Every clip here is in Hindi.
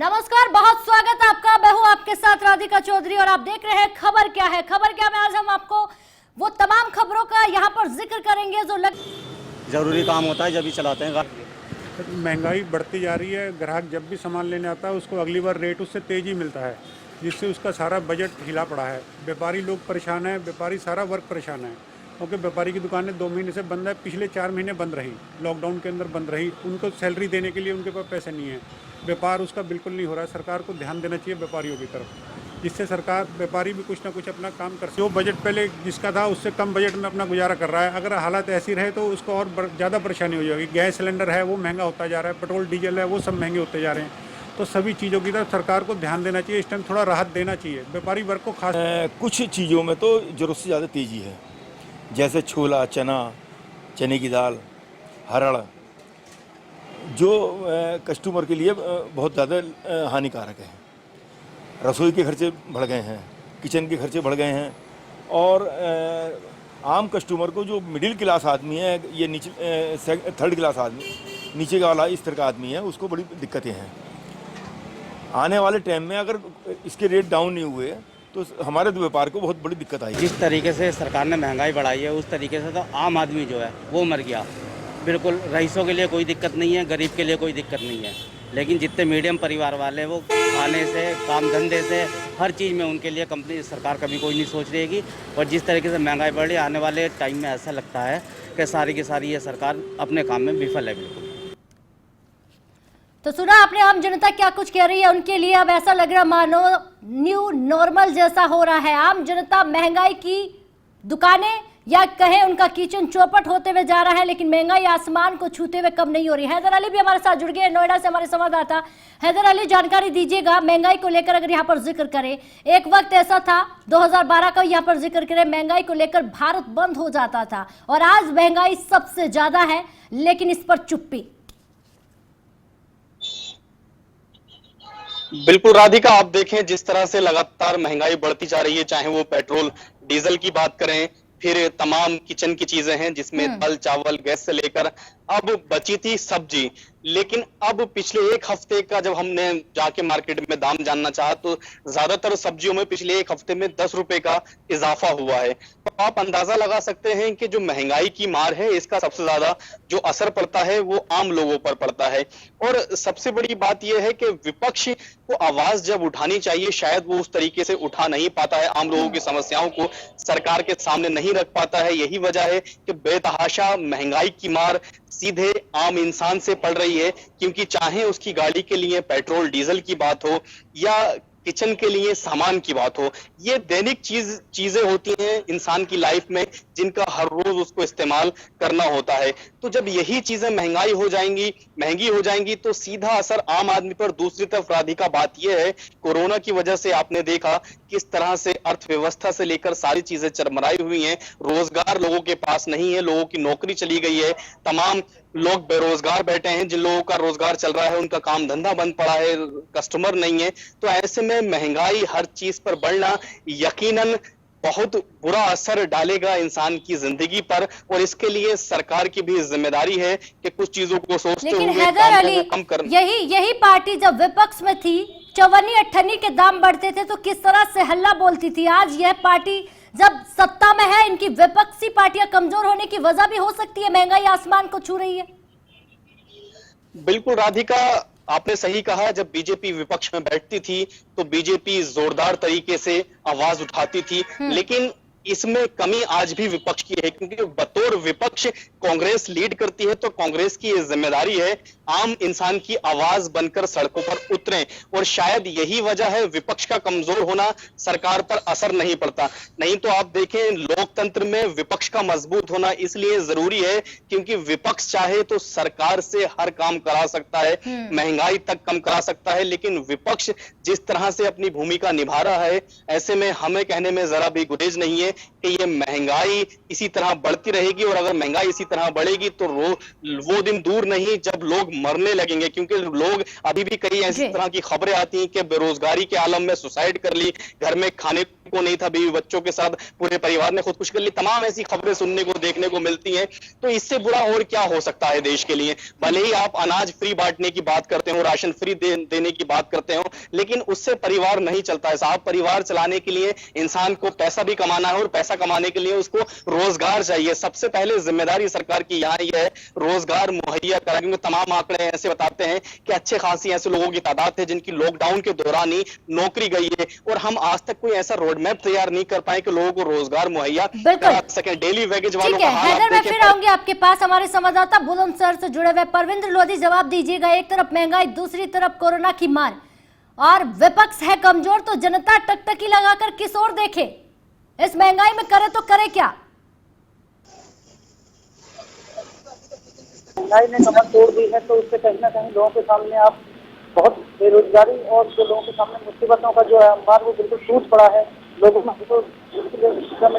नमस्कार, बहुत स्वागत है आपका। मैं हूं आपके साथ राधिका चौधरी और आप देख रहे हैं खबर क्या है। खबर क्या में आज हम आपको वो तमाम खबरों का यहां पर जिक्र करेंगे जो जरूरी काम होता है जब भी चलाते हैं। महंगाई बढ़ती जा रही है। ग्राहक जब भी सामान लेने आता है उसको अगली बार रेट उससे तेज़ ही मिलता है, जिससे उसका सारा बजट हिला पड़ा है। व्यापारी लोग परेशान हैं, व्यापारी सारा वर्ग परेशान है, क्योंकि व्यापारी की दुकानें 2 महीने से बंद है। पिछले 4 महीने बंद रही, लॉकडाउन के अंदर बंद रही। उनको सैलरी देने के लिए उनके पास पैसे नहीं है। व्यापार उसका बिल्कुल नहीं हो रहा है। सरकार को ध्यान देना चाहिए व्यापारियों की तरफ, जिससे सरकार व्यापारी भी कुछ ना कुछ अपना काम कर सके। जो बजट पहले जिसका था उससे कम बजट में अपना गुजारा कर रहा है। अगर हालात ऐसी रहे तो उसको और ज़्यादा परेशानी हो जाएगी। गैस सिलेंडर है वो महंगा होता जा रहा है, पेट्रोल डीजल है वो सब महंगे होते जा रहे हैं। तो सभी चीज़ों की तरफ सरकार को ध्यान देना चाहिए। इस टाइम थोड़ा राहत देना चाहिए व्यापारी वर्ग को खास। कुछ चीज़ों में तो ज़रूरत से ज़्यादा तेज़ी है, जैसे छोला, चना, चने की दाल, हरड़, जो कस्टमर के लिए बहुत ज़्यादा हानिकारक है। रसोई के खर्चे बढ़ गए हैं, किचन के खर्चे बढ़ गए हैं और आम कस्टमर को, जो मिडिल क्लास आदमी है, ये नीचे थर्ड क्लास आदमी, नीचे का वाला इस तरह का आदमी है, उसको बड़ी दिक्कतें हैं। आने वाले टाइम में अगर इसके रेट डाउन नहीं हुए तो हमारे व्यापार को बहुत बड़ी दिक्कत आई। जिस तरीके से सरकार ने महंगाई बढ़ाई है उस तरीके से तो आम आदमी जो है वो मर गया। बिल्कुल रईसों के लिए कोई दिक्कत नहीं है, गरीब के लिए कोई दिक्कत नहीं है, लेकिन जितने मीडियम परिवार वाले वो खाने से, काम धंधे से, हर चीज़ में उनके लिए कंपनी सरकार कभी कोई नहीं सोच रही है। और जिस तरीके से महंगाई बढ़ रही है, आने वाले टाइम में ऐसा लगता है कि सारी की सारी ये सरकार अपने काम में विफल है बिल्कुल। तो सुना आपने आम जनता क्या कुछ कह रही है। उनके लिए अब ऐसा लग रहा मानो न्यू नॉर्मल जैसा हो रहा है। आम जनता महंगाई की दुकानें या कहे उनका किचन चौपट होते हुए जा रहा है, लेकिन महंगाई आसमान को छूते हुए कम नहीं हो रही है। हैदर अली भी हमारे साथ जुड़ गए, नोएडा से हमारे संवाददाता। हैदर अली, जानकारी दीजिएगा महंगाई को लेकर। अगर यहाँ पर जिक्र करें, एक वक्त ऐसा था 2012 का यहाँ पर जिक्र करें, महंगाई को लेकर भारत बंद हो जाता था और आज महंगाई सबसे ज्यादा है, लेकिन इस पर चुप्पी। बिल्कुल राधिका, आप देखें जिस तरह से लगातार महंगाई बढ़ती जा रही है, चाहे वो पेट्रोल डीजल की बात करें, फिर तमाम किचन की चीजें हैं जिसमें दाल चावल गैस से लेकर अब बची थी सब्जी। लेकिन अब पिछले एक हफ्ते का जब हमने जाके मार्केट में दाम जानना चाहा तो ज्यादातर सब्जियों में पिछले एक हफ्ते में 10 रुपए का इजाफा हुआ है। तो आप अंदाजा लगा सकते हैं कि जो महंगाई की मार है इसका सबसे ज्यादा जो असर पड़ता है वो आम लोगों पर पड़ता है। और सबसे बड़ी बात यह है कि विपक्ष को आवाज जब उठानी चाहिए शायद वो उस तरीके से उठा नहीं पाता है, आम लोगों की समस्याओं को सरकार के सामने नहीं रख पाता है। यही वजह है कि बेतहाशा महंगाई की मार सीधे आम इंसान से पड़ रही है, क्योंकि चाहे उसकी गाड़ी के लिए पेट्रोल डीजल की बात हो या किचन के लिए सामान की बात हो, ये दैनिक चीजें होती हैं इंसान की लाइफ में जिनका हर रोज उसको इस्तेमाल करना होता है। तो जब यही चीजें महंगी हो जाएंगी तो सीधा असर आम आदमी पर। दूसरी तरफ राधिका, बात यह है कोरोना की वजह से आपने देखा किस तरह से अर्थव्यवस्था से लेकर सारी चीजें चरमराई हुई हैं। रोजगार लोगों के पास नहीं है, लोगों की नौकरी चली गई है, तमाम लोग बेरोजगार बैठे हैं। जिन लोगों का रोजगार चल रहा है उनका काम धंधा बंद पड़ा है, कस्टमर नहीं है। तो ऐसे में महंगाई हर चीज पर बढ़ना यकीनन बहुत बुरा असर डालेगा इंसान की जिंदगी पर, और इसके लिए सरकार की भी जिम्मेदारी है कि कुछ चीजों को सोचते हुए हैदर अली, कम करना। यही पार्टी जब विपक्ष में थी, चवन्नी अट्ठन्नी के दाम बढ़ते थे तो किस तरह से हल्ला बोलती थी। आज यह पार्टी जब सत्ता में है, इनकी विपक्षी पार्टियां कमजोर होने की वजह भी हो सकती है। महंगाई आसमान को छू रही है। बिल्कुल राधिका, आपने सही कहा। जब बीजेपी विपक्ष में बैठती थी तो बीजेपी जोरदार तरीके से आवाज उठाती थी, लेकिन इसमें कमी आज भी विपक्ष की है, क्योंकि बतौर विपक्ष कांग्रेस लीड करती है। तो कांग्रेस की ये जिम्मेदारी है आम इंसान की आवाज बनकर सड़कों पर उतरें, और शायद यही वजह है विपक्ष का कमजोर होना, सरकार पर असर नहीं पड़ता। नहीं तो आप देखें लोकतंत्र में विपक्ष का मजबूत होना इसलिए जरूरी है क्योंकि विपक्ष चाहे तो सरकार से हर काम करा सकता है, महंगाई तक कम करा सकता है, लेकिन विपक्ष जिस तरह से अपनी भूमिका निभा रहा है ऐसे में हमें कहने में जरा भी गुरेज नहीं है कि ये महंगाई इसी तरह बढ़ती रहेगी, और अगर महंगाई इसी तरह बढ़ेगी तो वो दिन दूर नहीं जब लोग मरने लगेंगे, क्योंकि लोग अभी भी कई ऐसी तरह की खबरें आती हैं कि बेरोजगारी के आलम में सुसाइड कर ली, घर में खाने को नहीं था, बीवी बच्चों के साथ पूरे परिवार ने खुदकुशी कर ली, तमाम ऐसी खबरें सुनने को देखने को मिलती हैं। तो इससे बुरा और क्या हो सकता है देश के लिए? भले ही आप अनाज फ्री बांटने की बात करते हो, राशन फ्री देने की बात करते हो, लेकिन उससे परिवार नहीं चलता है साहब। परिवार चलाने के लिए इंसान को पैसा भी कमाना है, और पैसा कमाने के लिए उसको रोजगार चाहिए। सबसे पहले जिम्मेदारी सरकार की यहाँ यह है रोजगार मुहैया करा, क्योंकि तमाम आंकड़े ऐसे बताते हैं कि अच्छे खासी ऐसे लोगों की तादाद है जिनकी लॉकडाउन के दौरान ही नौकरी गई है, और हम आज तक कोई ऐसा रोड मैप तैयार नहीं कर पाए कि लोगों को रोजगार मुहैया करा सके। डेली वेजेज वालों का हाल हैदर, मैं फिर आऊंगी आपके पास। हमारे संवाददाता बुलंदशहर से जुड़े हुए परविंद्र लोधी, जवाब दीजिएगा। एक तरफ महंगाई, दूसरी तरफ कोरोना की मार, और विपक्ष है कमजोर, तो जनता टकटकी लगाकर किस ओर देखे? इस महंगाई में करे तो करे क्या? महंगाई ने कमर तोड़ दी है, तो उससे कहीं ना कहीं लोगों के सामने आप बहुत बेरोजगारी और जो लोगों के सामने मुसीबतों का जो है अंबार वो बिल्कुल टूट पड़ा है। लोगों में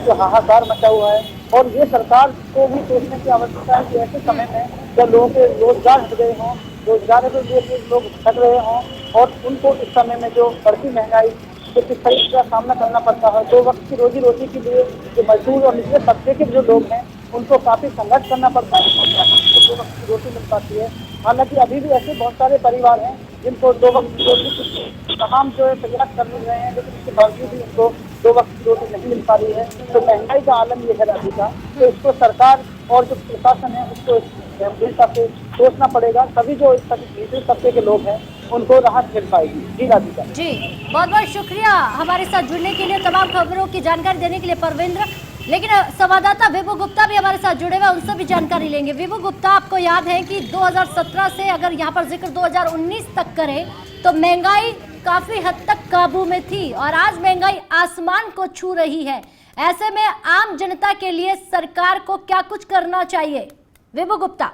जो हाहाकार मचा हुआ है, और ये सरकार को भी सोचने की आवश्यकता है कि ऐसे समय में जब लोगों के रोजगार हट गए हों, रोजगार के लिए लोग थक रहे हों, और उनको इस समय में जो बढ़ती महंगाई से किस तरीके का सामना करना पड़ता है, 2 वक्त की रोजी रोटी के लिए जो मजदूर और निचले तबके के जो लोग हैं उनको काफी संघर्ष करना पड़ता है, 2 वक्त की रोटी मिल पाती है। हालांकि अभी भी ऐसे बहुत सारे परिवार हैं जिनको 2 वक्त की रोटी तमाम जो है प्रयास कर रहे हैं, लेकिन इसके बावजूद भी उनको 2 वक्त की रोटी नहीं मिल पा रही है। तो महंगाई का आलम ये है राधिका, तो इसको सरकार और जो प्रशासन है उसको गंभीरता से सोचना पड़ेगा, तभी जो इस निचले तबके के लोग हैं उनको राहत मिल पाएगी। जी राधिका जी, बहुत बहुत शुक्रिया हमारे साथ जुड़ने के लिए, तमाम खबरों की जानकारी देने के लिए परविंद्र। लेकिन संवाददाता विभू गुप्ता भी हमारे साथ जुड़े हुए, उनसे भी जानकारी लेंगे। विभू गुप्ता, आपको याद है कि 2017 से अगर यहाँ पर जिक्र 2019 तक करें तो महंगाई काफी हद तक काबू में थी, और आज महंगाई आसमान को छू रही है। ऐसे में आम जनता के लिए सरकार को क्या कुछ करना चाहिए? विभू गुप्ता।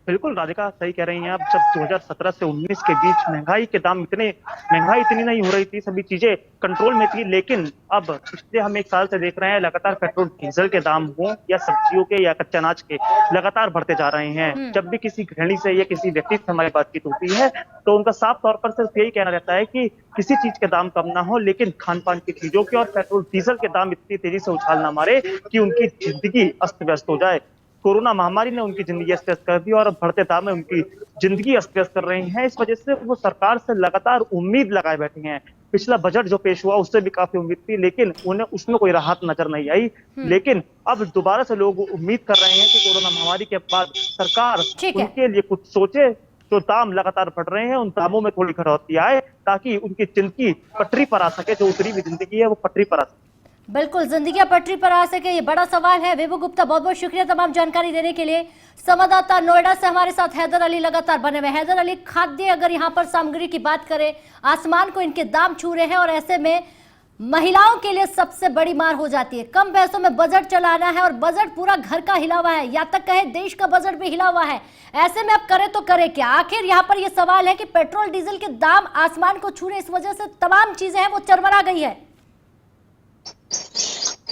बिल्कुल राधिका सही कह रही हैं आप। जब 2017 से 19 के बीच महंगाई इतनी नहीं हो रही थी, सभी चीजें कंट्रोल में थी, लेकिन अब पिछले हम 1 साल से देख रहे हैं लगातार पेट्रोल डीजल के दाम हो या सब्जियों के या कच्चे अनाज के लगातार बढ़ते जा रहे हैं। जब भी किसी गृहिणी से या किसी व्यक्ति से हमारी बातचीत होती है तो उनका साफ तौर पर सिर्फ यही कहना रहता है कि किसी चीज के दाम कम ना हो, लेकिन खान पान की चीजों के और पेट्रोल डीजल के दाम इतनी तेजी से उछाल ना मारे कि उनकी जिंदगी अस्त व्यस्त हो जाए। कोरोना महामारी ने उनकी जिंदगी अस्त व्यस्त कर दी, और अब बढ़ते दाम में उनकी जिंदगी अस्त व्यस्त कर रही हैं। इस वजह से वो सरकार से लगातार उम्मीद लगाए बैठे हैं। पिछला बजट जो पेश हुआ उससे भी काफी उम्मीद थी, लेकिन उन्हें उसमें कोई राहत नजर नहीं आई। लेकिन अब दोबारा से लोग उम्मीद कर रहे हैं कि कोरोना महामारी के बाद सरकार उनके लिए कुछ सोचे। जो दाम लगातार बढ़ रहे हैं उन दामों में थोड़ी कटौती आए, ताकि उनकी जिंदगी पटरी पर आ सके, जो उतरी हुई जिंदगी है वो पटरी पर आ सके। बिल्कुल, जिंदगी पटरी पर आ सके, ये बड़ा सवाल है। विभू गुप्ता, बहुत बहुत शुक्रिया तमाम जानकारी देने के लिए। संवाददाता नोएडा से हमारे साथ हैदर अली लगातार बने हुए। हैदर अली, खाद्य अगर यहाँ पर सामग्री की बात करें, आसमान को इनके दाम छू रहे हैं, और ऐसे में महिलाओं के लिए सबसे बड़ी मार हो जाती है। कम पैसों में बजट चलाना है, और बजट पूरा घर का हिला हुआ है, या तक कहे देश का बजट भी हिला हुआ है। ऐसे में अब करे तो करे क्या? आखिर यहाँ पर यह सवाल है कि पेट्रोल डीजल के दाम आसमान को छू रहे, इस वजह से तमाम चीजें हैं वो चरमरा गई है।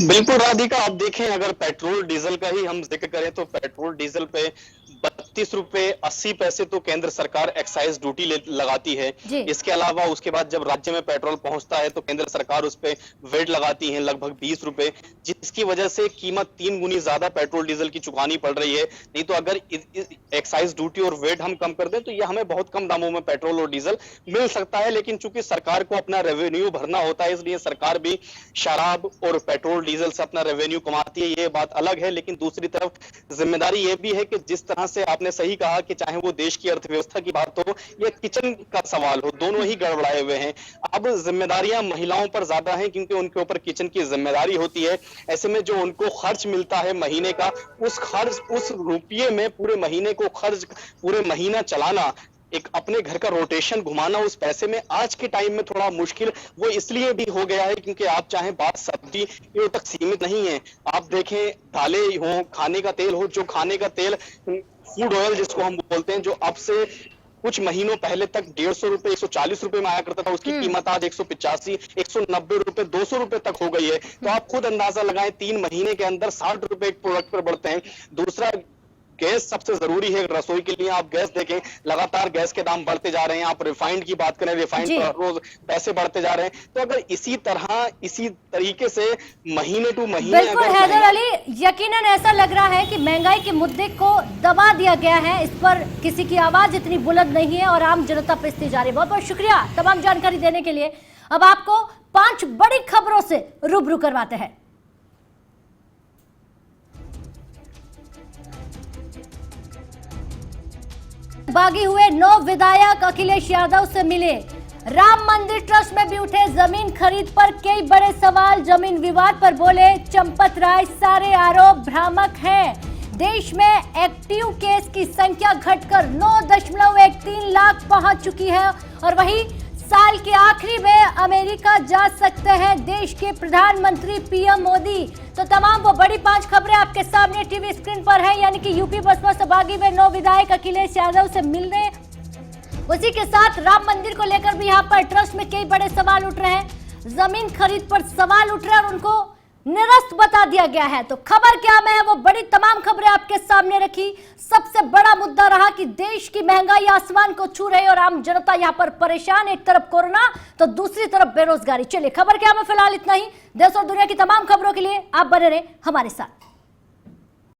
बिल्कुल राधिका, आप देखें अगर पेट्रोल डीजल का ही हम जिक्र करें तो पेट्रोल डीजल पे 32 रुपए 80 पैसे तो केंद्र सरकार एक्साइज ड्यूटी लगाती है। इसके अलावा उसके बाद जब राज्य में पेट्रोल पहुंचता है तो केंद्र सरकार उस पे वेट लगाती है लगभग 20 रुपए, जिसकी वजह से कीमत 3 गुनी ज्यादा पेट्रोल डीजल की चुकानी पड़ रही है। नहीं तो अगर एक्साइज ड्यूटी और वेट हम कम कर दें तो ये हमें बहुत कम दामों में पेट्रोल और डीजल मिल सकता है। लेकिन चूंकि सरकार को अपना रेवेन्यू भरना होता है, इसलिए सरकार भी शराब और पेट्रोल डीजल से अपना रेवेन्यू कमाती है, ये बात अलग है। लेकिन दूसरी तरफ जिम्मेदारी ये भी है कि जिस तरह से आपने सही कहा कि चाहे वो देश की अर्थव्यवस्था की बात हो या किचन का सवाल हो, दोनों ही गड़बड़ाए हुए हैं। अब जिम्मेदारियां महिलाओं पर ज्यादा हैं क्योंकि उनके ऊपर किचन की जिम्मेदारी होती है। ऐसे में जो उनको खर्च मिलता है महीने का, उस रुपये में पूरे महीने को खर्च, पूरे महीना चलाना, एक अपने घर का रोटेशन घुमाना उस पैसे में आज के टाइम में थोड़ा मुश्किल वो इसलिए भी हो गया है क्योंकि आप चाहें बात सब्जी तक सीमित नहीं है। आप देखें दालें हो, खाने का तेल हो, जो खाने का तेल फूड ऑयल जिसको हम बोलते हैं, जो अब से कुछ महीनों पहले तक 150 रुपए 140 रुपए में आया करता था, उसकी कीमत आज 185 190 रुपए 200 रुपए तक हो गई है। तो आप खुद अंदाजा लगाएं 3 महीने के अंदर 60 रुपए एक प्रोडक्ट पर बढ़ते हैं। दूसरा, गैस सबसे जरूरी है रसोई के लिए। आप गैस देखें, लगातार गैस के दाम बढ़ते जा रहे हैं। आप रिफाइंड की बात करें, रिफाइंड पर रोज पैसे बढ़ते जा रहे हैं। तो अगर इसी तरीके से महीने टू महीने बिल्कुल हैदर अली, यकीनन ऐसा लग रहा है कि महंगाई के मुद्दे को दबा दिया गया है, इस पर किसी की आवाज इतनी बुलंद नहीं है और आम जनता पिसती जा रही है। बहुत बहुत शुक्रिया तमाम जानकारी देने के लिए। अब आपको 5 बड़ी खबरों से रूबरू करवाते हैं। बागी हुए 9 विधायक अखिलेश यादव से मिले। राम मंदिर ट्रस्ट में भी उठे जमीन खरीद पर कई बड़े सवाल। जमीन विवाद पर बोले चंपत राय, सारे आरोप भ्रामक हैं। देश में एक्टिव केस की संख्या घटकर 9.13 लाख पहुंच चुकी है और वही साल के आखिरी में अमेरिका जा सकते हैं देश के प्रधानमंत्री पीएम मोदी। तो तमाम वो बड़ी 5 खबरें आपके सामने टीवी स्क्रीन पर है, यानी कि यूपी बसपा से बागी में 9 विधायक अखिलेश यादव से मिलने, उसी के साथ राम मंदिर को लेकर भी यहाँ पर ट्रस्ट में कई बड़े सवाल उठ रहे हैं। जमीन खरीद पर सवाल उठ रहे हैं और उनको निरस्त बता दिया गया है। तो खबर क्या में है वो बड़ी तमाम खबरें आपके सामने रखी। सबसे बड़ा मुद्दा रहा कि देश की महंगाई आसमान को छू रही और आम जनता यहां पर परेशान, एक तरफ कोरोना तो दूसरी तरफ बेरोजगारी। चलिए खबर क्या में फिलहाल इतना ही। देश और दुनिया की तमाम खबरों के लिए आप बने रहे हमारे साथ।